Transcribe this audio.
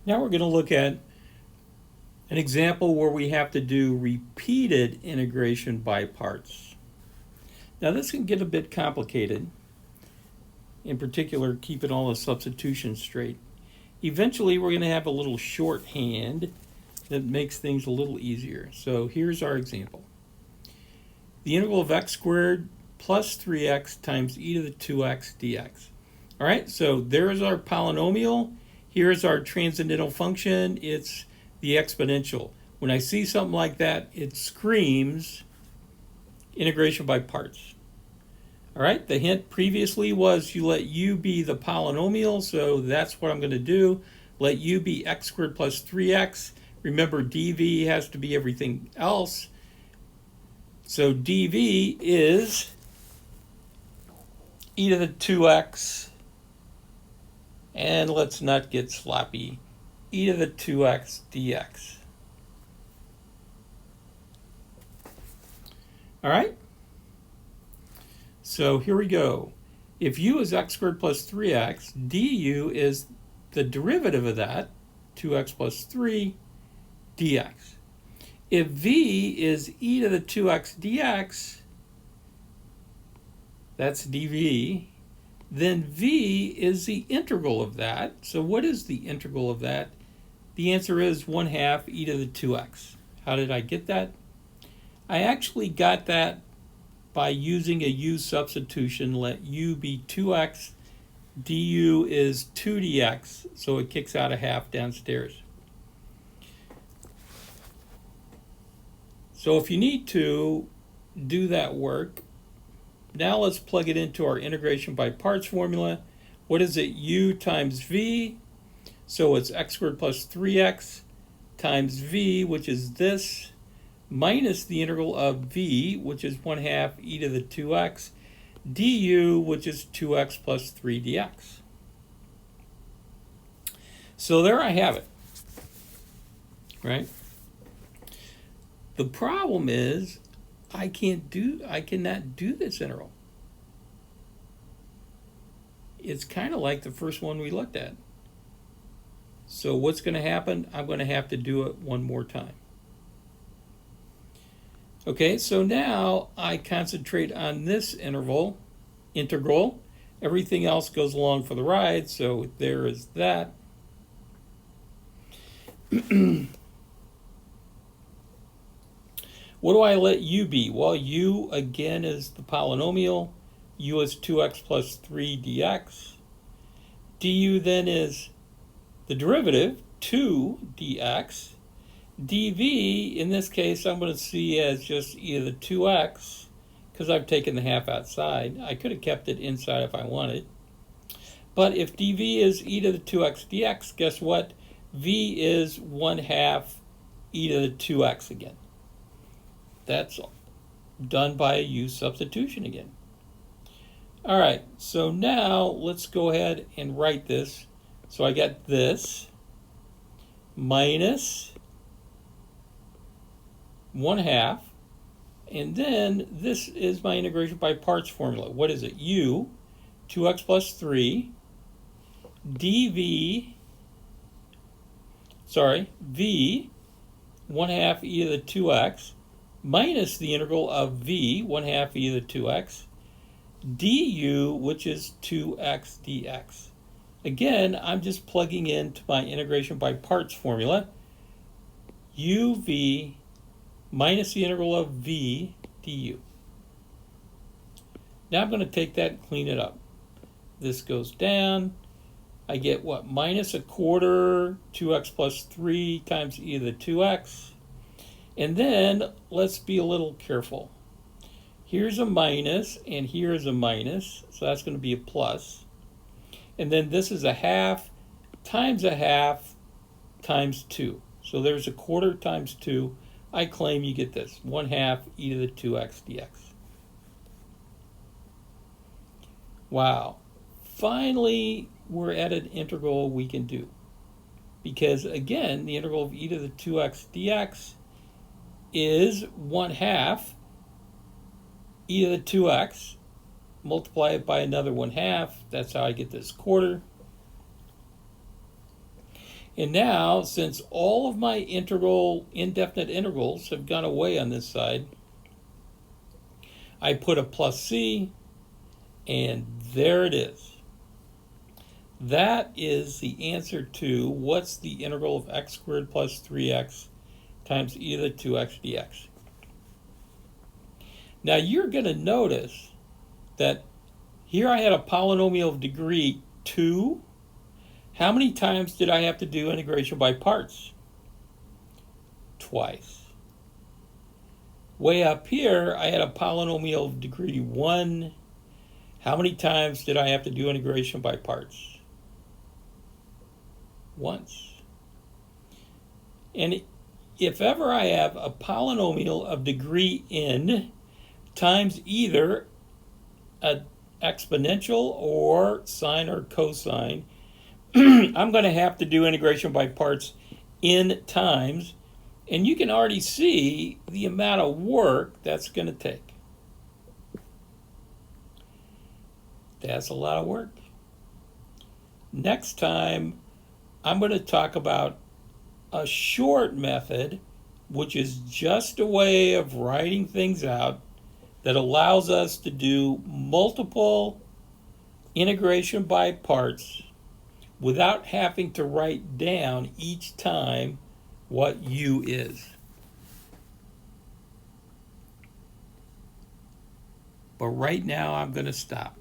Now we're going to look at an example where we have to do repeated integration by parts. Now this can get a bit complicated, in particular keeping all the substitutions straight. Eventually we're going to have a little shorthand that makes things a little easier. So here's our example. The integral of x squared plus 3x times e to the 2x dx. All right, so there's our polynomial. Here's our transcendental function. It's the exponential. When I see something like that, it screams integration by parts. All right, the hint previously was you let u be the polynomial, so that's what I'm going to do. Let u be x squared plus 3x. Remember, dv has to be everything else. So dv is e to the 2x, and let's not get sloppy, e to the 2x dx. All right? So here we go. If u is x squared plus 3x, du is the derivative of that, 2x plus 3 dx. If v is e to the 2x dx, that's dv, then v is the integral of that. So what is the integral of that? The answer is 1/2 e to the 2x. How did I get that? I actually got that by using a u substitution. Let u be 2x, du is 2 dx, so it kicks out a half downstairs. So if you need to do that work, now let's plug it into our integration by parts formula. What is it? U times v, so it's x squared plus 3x times v, which is this, minus the integral of v, which is 1/2 e to the 2x, du, which is 2x plus 3 dx. So there I have it, right? The problem is I cannot do this integral. It's kind of like the first one we looked at. So what's going to happen? I'm going to have to do it one more time. Okay, so now I concentrate on this integral. Everything else goes along for the ride, so there is that. What do I let u be? Well, u again is the polynomial. U is 2x plus 3 dx. Du then is the derivative, 2 dx. dv, in this case, I'm going to see as just e to the 2x, because I've taken the half outside. I could have kept it inside if I wanted. But if dv is e to the 2x dx, guess what? v is 1/2 e to the 2x again. That's done by a u substitution again. All right, so now let's go ahead and write this. So I got this minus 1/2, and then this is my integration by parts formula. What is it? U, 2x plus 3, v, 1/2 e to the 2x, minus the integral of v, 1/2 e to the 2x, du, which is 2x dx. Again, I'm just plugging into my integration by parts formula. uv minus the integral of v du. Now I'm going to take that and clean it up. This goes down. I get what? Minus 1/4 2x plus 3 times e to the 2x. And then let's be a little careful. Here's a minus, and here's a minus, so that's going to be a plus. And then this is 1/2 times 1/2 times 2. So there's 1/4 times 2. I claim you get this, 1/2 e to the 2x dx. Wow. Finally, we're at an integral we can do. Because again, the integral of e to the 2x dx is 1/2 e to the 2x, multiply it by another 1/2. That's how I get this 1/4. And now, since all of my indefinite integrals have gone away on this side, I put a plus c, and there it is. That is the answer to what's the integral of x squared plus 3x times e to the 2x dx. Now you're going to notice that here I had a polynomial of degree 2. How many times did I have to do integration by parts? Twice. Way up here, I had a polynomial of degree 1. How many times did I have to do integration by parts? Once. And if ever I have a polynomial of degree n times either an exponential or sine or cosine, I'm going to have to do integration by parts n times, and you can already see the amount of work that's going to take. That's a lot of work. Next time, I'm going to talk about a short method, which is just a way of writing things out that allows us to do multiple integration by parts without having to write down each time what u is. But right now I'm going to stop.